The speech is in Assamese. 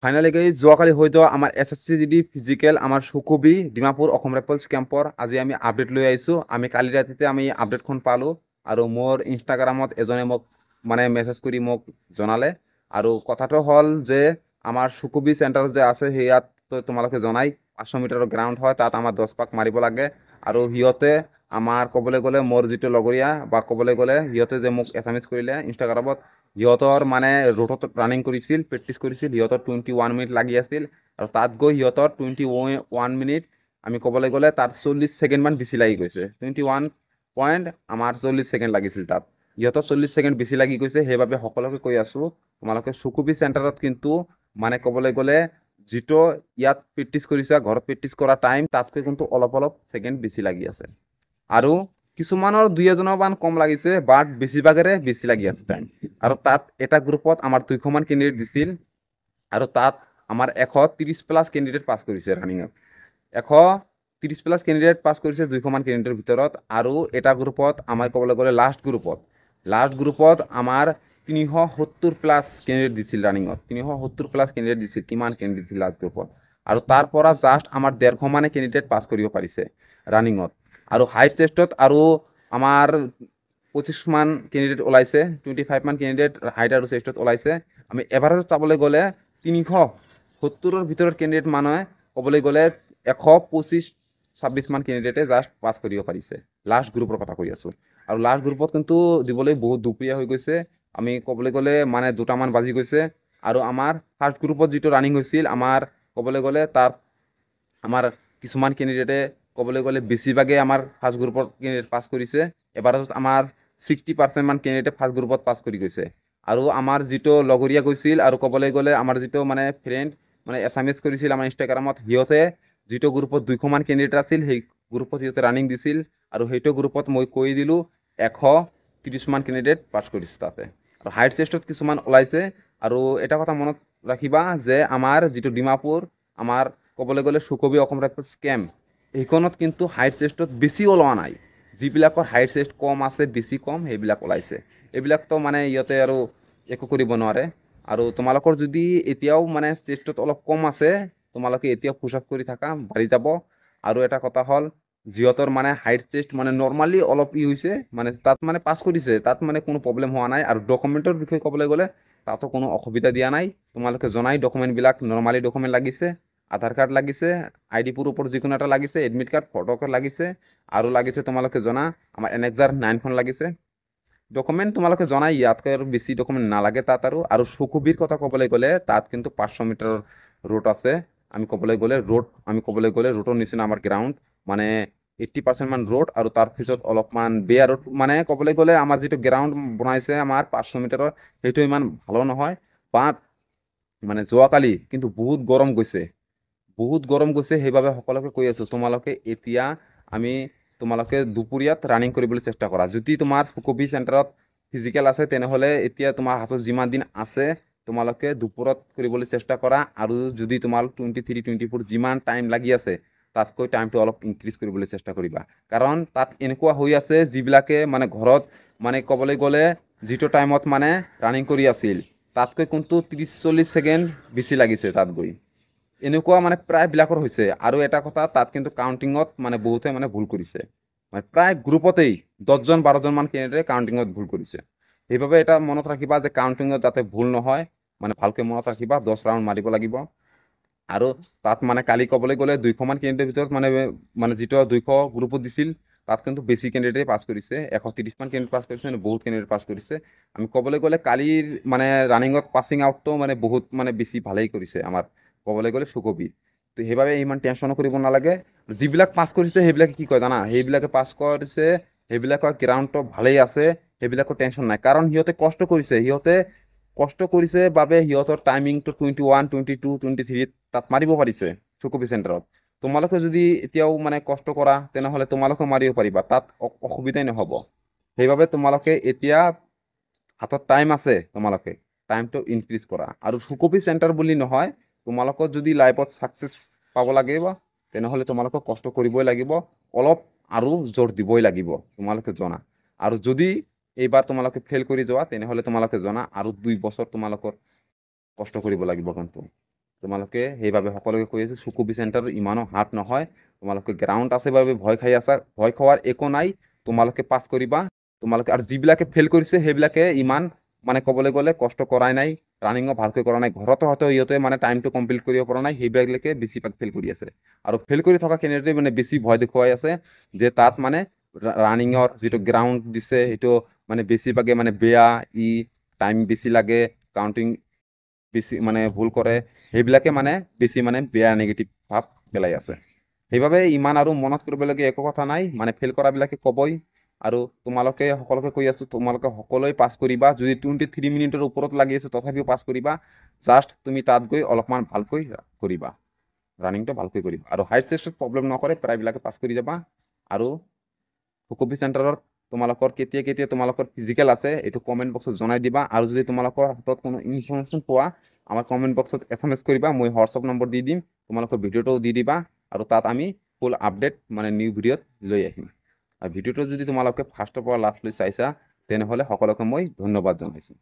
ফাইনালি গাইজ যোৱাকালি হৈ যোৱা আমাৰ SSCGD ফিজিকেল আমাৰ সুকুবি ডিমাপুৰ অসম ৰাইফলছ কেম্পৰ আজি আমি আপডেট লৈ আহিছোঁ। আমি কালি ৰাতিতে আমি আপডেটখন পালোঁ আৰু মোৰ ইনষ্টাগ্ৰামত এজনে মোক মানে মেছেজ কৰি মোক জনালে আৰু কথাটো হ'ল যে আমাৰ সুকুবি চেণ্টাৰ যে আছে সেয়াত তোমালোকে জনাই 500 মিটাৰৰ গ্ৰাউণ্ড হয়, তাত আমাৰ 10 পাক মাৰিব লাগে আৰু সিহঁতে আমাৰ ক'বলৈ গ'লে মোৰ যিটো লগৰীয়া বা ক'বলৈ গ'লে সিহঁতে যে মোক SMS কৰিলে ইনষ্টাগ্ৰামত সিহঁতৰ মানে ৰোডত ৰানিং কৰিছিল, প্ৰেক্টিছ কৰিছিল, সিহঁতৰ 21 মিনিট লাগি আছিল আৰু তাত গৈ সিহঁতৰ 21 মিনিট আমি ক'বলৈ গ'লে তাত 40 ছেকেণ্ডমান বেছি লাগি গৈছে। 21 পইণ্ট আমাৰ 40 ছেকেণ্ড লাগিছিল তাত, সিহঁতৰ 40 ছেকেণ্ড বেছি লাগি গৈছে। সেইবাবে সকলোকে কৈ আছোঁ তোমালোকে সুকুবি চেণ্টাৰত কিন্তু মানে ক'বলৈ গ'লে যিটো ইয়াত প্ৰেক্টিছ কৰিছা ঘৰত প্ৰেক্টিছ কৰা টাইম তাতকৈ কিন্তু অলপ ছেকেণ্ড বেছি লাগি আছে আৰু কিছুমানৰ 2-এজনৰ মান কম লাগিছে, বাট বেছিভাগেৰে বেছি লাগি আছে টাইম। আৰু তাত এটা গ্ৰুপত আমাৰ 200 মান কেণ্ডিডেট দিছিল আৰু তাত আমাৰ 130+ কেণ্ডিডেট পাছ কৰিছে ৰানিঙত। 130+ কেণ্ডিডেট পাছ কৰিছে 200 মান কেণ্ডিডেটৰ ভিতৰত। আৰু এটা গ্ৰুপত আমাৰ ক'বলৈ গ'লে লাষ্ট গ্ৰুপত আমাৰ 370+ কেণ্ডিডেট দিছিল ৰানিঙত। 370+ কেণ্ডিডেট দিছিল। কিমান কেণ্ডিডেট দিছিল লাষ্ট গ্ৰুপত? আৰু তাৰ পৰা জাষ্ট আমাৰ 150 মানে কেণ্ডিডেট পাছ কৰিব পাৰিছে ৰানিঙত। আৰু হাইট টেষ্টত আৰু আমাৰ 25 মান কেণ্ডিডেট ওলাইছে, 25 মান কেণ্ডিডেট হাইট আৰু টেষ্টত ওলাইছে। আমি এভাৰেজত চাবলৈ গ'লে 370ৰ ভিতৰত কেণ্ডিডেট মানুহে ক'বলৈ গ'লে 125-26 মান কেণ্ডিডেটে জাষ্ট পাছ কৰিব পাৰিছে। লাষ্ট গ্ৰুপৰ কথা কৈ আছোঁ। আৰু লাষ্ট গ্ৰুপত কিন্তু দিবলৈ বহুত দুপৰীয়া হৈ গৈছে। আমি ক'বলৈ গ'লে মানে 2টামান বাজি গৈছে। আৰু আমাৰ ফাৰ্ষ্ট গ্ৰুপত যিটো ৰানিং হৈছিল আমাৰ ক'বলৈ গ'লে তাত আমাৰ কিছুমান কেণ্ডিডেটে ক'বলৈ গ'লে বেছিভাগে আমাৰ ফাৰ্ষ্ট গ্ৰুপৰ কেণ্ডিডেট পাছ কৰিছে। এভাৰেজত আমাৰ 60% মান কেণ্ডিডেটে ফাৰ্ষ্ট গ্ৰুপত পাছ কৰি গৈছে। আৰু আমাৰ যিটো লগৰীয়া গৈছিল আৰু ক'বলৈ গ'লে আমাৰ যিটো মানে ফ্ৰেণ্ড মানে SMS কৰিছিল আমাৰ ইনষ্টাগ্ৰামত, সিহঁতে যিটো গ্ৰুপত 200 মান কেণ্ডিডেট আছিল সেই গ্ৰুপত সিহঁতে ৰানিং দিছিল আৰু সেইটো গ্ৰুপত মই কৈ দিলোঁ 130 মান কেণ্ডিডেট পাছ কৰিছে তাতে। আৰু হাইট টেষ্টত কিছুমান ওলাইছে। আৰু এটা কথা মনত ৰাখিবা যে আমাৰ যিটো ডিমাপুৰ আমাৰ ক'বলৈ গ'লে সুকুবি অসম ৰাইফলছ কেম্প সেইখনত কিন্তু হাইট টেষ্টত বেছি ওলোৱা নাই। যিবিলাকৰ হাইট টেষ্ট কম আছে, বেছি কম, সেইবিলাক ওলাইছে। এইবিলাকতো মানে ইহঁতে আৰু একো কৰিব নোৱাৰে। আৰু তোমালোকৰ যদি এতিয়াও মানে টেষ্টত অলপ কম আছে, তোমালোকে এতিয়াও পুছ আপ কৰি থাকা, বাঢ়ি যাব। আৰু এটা কথা হ'ল যিহঁতৰ মানে হাইট টেষ্ট মানে নৰ্মালি অলপ হৈছে মানে তাত মানে পাছ কৰিছে, তাত মানে কোনো প্ৰব্লেম হোৱা নাই। আৰু ডকুমেণ্টৰ বিষয়ে ক'বলৈ গ'লে তাতো কোনো অসুবিধা দিয়া নাই। তোমালোকে জনাই ডকুমেণ্টবিলাক নৰ্মালি ডকুমেণ্ট লাগিছে, আধাৰ কাৰ্ড লাগিছে, ID প্ৰুফৰ যিকোনো এটা লাগিছে, এডমিট কাৰ্ড, ফটো কাৰ্ড লাগিছে আৰু লাগিছে তোমালোকে জনা আমাৰ এনেক্সাৰ 9খন লাগিছে। ডকুমেণ্ট তোমালোকে জনাই ইয়াতকৈ আৰু বেছি ডকুমেণ্ট নালাগে তাত। আৰু সুকুবিৰ কথা ক'বলৈ গ'লে তাত কিন্তু 500 মিটাৰৰ ৰোড আছে। আমি ক'বলৈ গ'লে ৰোডৰ নিচিনা আমাৰ গ্ৰাউণ্ড মানে 80% মান ৰোড আৰু তাৰপিছত অলপমান বেয়া ৰোড। মানে ক'বলৈ গ'লে আমাৰ যিটো গ্ৰাউণ্ড বনাইছে আমাৰ 500 মিটাৰৰ সেইটো ইমান ভালো নহয়। বাট মানে যোৱাকালি কিন্তু বহুত গৰম গৈছে। সেইবাবে সকলোকে কৈ আছোঁ তোমালোকে এতিয়া তোমালোকে দুপৰীয়াত ৰানিং কৰিবলৈ চেষ্টা কৰা। যদি তোমাৰ সুকুবি চেণ্টাৰত ফিজিকেল আছে তেনেহ'লে এতিয়া তোমাৰ হাতত যিমান দিন আছে তোমালোকে দুপৰত কৰিবলৈ চেষ্টা কৰা। আৰু যদি তোমাৰ 23-24 যিমান টাইম লাগি আছে তাতকৈ টাইমটো অলপ ইনক্ৰিজ কৰিবলৈ চেষ্টা কৰিবা। কাৰণ তাত এনেকুৱা হৈ আছে যিবিলাকে মানে ঘৰত মানে ক'বলৈ গ'লে যিটো টাইমত মানে ৰানিং কৰি আছিল তাতকৈ কিন্তু 30-40 ছেকেণ্ড বেছি লাগিছে তাত গৈ। এনেকুৱা মানে প্ৰায়বিলাকৰ হৈছে। আৰু এটা কথা তাত কিন্তু কাউণ্টিঙত মানে বহুতে মানে ভুল কৰিছে। মানে প্ৰায় গ্ৰুপতেই 10-12জন মান কেণ্ডিডেটে কাউণ্টিঙত ভুল কৰিছে। সেইবাবে এটা মনত ৰাখিবা যে কাউণ্টিঙত যাতে ভুল নহয়, মানে ভালকৈ মনত ৰাখিবা 10 ৰাউণ্ড মাৰিব লাগিব। আৰু তাত মানে কালি ক'বলৈ গ'লে 200 মান কেণ্ডিডেটৰ ভিতৰত মানে যিটো 200 গ্ৰুপত দিছিল তাত কিন্তু বেছি কেণ্ডিডেটে পাছ কৰিছে। 130 মান কেণ্ডিডেট পাছ কৰিছে, মানে বহুত কেণ্ডিডেট পাছ কৰিছে। আমি ক'বলৈ গ'লে কালিৰ মানে ৰানিঙত পাছিং আউটটো মানে বহুত মানে বেছি ভালেই কৰিছে আমাৰ ক'বলৈ গ'লে সুকুবি। তো সেইবাবে ইমান টেনশ্যনো কৰিব নালাগে। যিবিলাক পাছ কৰিছে সেইবিলাকে কি কয় জানা, সেইবিলাকে পাছ কৰিছে সেইবিলাকৰ গ্ৰাউণ্ডটো ভালেই আছে, সেইবিলাকৰ টেনশ্যন নাই। কাৰণ সিহঁতে কষ্ট কৰিছে বাবে সিহঁতৰ টাইমিংটো 21, 22, 23 তাত মাৰিব পাৰিছে সুকুবি চেণ্টাৰত। তোমালোকে যদি এতিয়াও মানে কষ্ট কৰা তেনেহ'লে তোমালোকেও মাৰিব পাৰিবা, তাত অসুবিধাই নহ'ব। সেইবাবে তোমালোকে এতিয়া হাতত টাইম আছে, তোমালোকে টাইমটো ইনক্ৰিজ কৰা। আৰু সুকুবি চেণ্টাৰ বুলি নহয়, তোমালোকৰ যদি লাইফত ছাকচেছ পাব লাগিব তেনেহ'লে তোমালোকক কষ্ট কৰিবই লাগিব, অলপ আৰু জোৰ দিবই লাগিব, তোমালোকে জনা। আৰু যদি এইবাৰ তোমালোকে ফেইল কৰি যোৱা তেনেহ'লে তোমালোকে জনা আৰু 2 বছৰ তোমালোকৰ কষ্ট কৰিব লাগিব কিন্তু। তোমালোকে সেইবাবে সকলোকে কৈ আছোঁ সুকুবি চেণ্টাৰ ইমানো হাৰ্ড নহয় তোমালোকে গ্ৰাউণ্ড আছে বাবে ভয় খাই আছা ভয় খোৱাৰ একো নাই তোমালোকে পাছ কৰিবা তোমালোকে আৰু যিবিলাকে ফেইল কৰিছে সেইবিলাকে ইমান মানে ক'বলৈ গ'লে কষ্ট কৰাই নাই ৰানিঙো ভালকৈ কৰা নাই ঘৰতো হয়তো ইহঁতে মানে টাইমটো কমপ্লিট কৰিব পৰা নাই সেইবিলাকে বেছিভাগ ফেইল কৰি আছে আৰু ফেইল কৰি থকা কেণ্ডিডেটে মানে বেছি ভয় দেখুৱাই আছে যে তাত মানে ৰানিঙৰ যিটো গ্ৰাউণ্ড দিছে সেইটো মানে বেছিভাগে মানে বেয়া টাইম বেছি লাগে কাউণ্টিং বেছি মানে ভুল কৰে সেইবিলাকে মানে বেছি মানে বেয়া নেগেটিভ ভাৱ পেলাই আছে সেইবাবে ইমান আৰু মনত কৰিবলগীয়া একো কথা নাই মানে ফেইল কৰাবিলাকে ক'বই আৰু তোমালোকে সকলোকে কৈ আছোঁ তোমালোকে সকলোৱে পাছ কৰিবা যদি 23 মিনিটৰ ওপৰত লাগি আছে তথাপিও পাছ কৰিবা জাষ্ট তুমি তাত গৈ অলপমান ভালকৈ কৰিবা ৰানিংটো ভালকৈ কৰিবা আৰু হাইট টেষ্টত প্ৰব্লেম নকৰে প্ৰায়বিলাকে পাছ কৰি যাবা আৰু সুকুবি চেণ্টাৰত তোমালোকৰ কেতিয়া তোমালোকৰ ফিজিকেল আছে এইটো কমেণ্ট বক্সত জনাই দিবা আৰু যদি তোমালোকৰ হাতত কোনো ইনফৰমেশ্যন পোৱা আমাৰ কমেণ্ট বক্সত SMS কৰিবা মই হোৱাটছআপ নম্বৰ দি দিম তোমালোকৰ ভিডিঅ'টোও দি দিবা আৰু তাত আমি ফুল আপডেট মানে নিউ ভিডিঅ'ত লৈ আহিম আৰু ভিডিঅ'টো যদি তোমালোকে ফাৰ্ষ্টৰ পৰা লাষ্টলৈ চাইছা তেনেহ'লে সকলোকে মই ধন্যবাদ জনাইছোঁ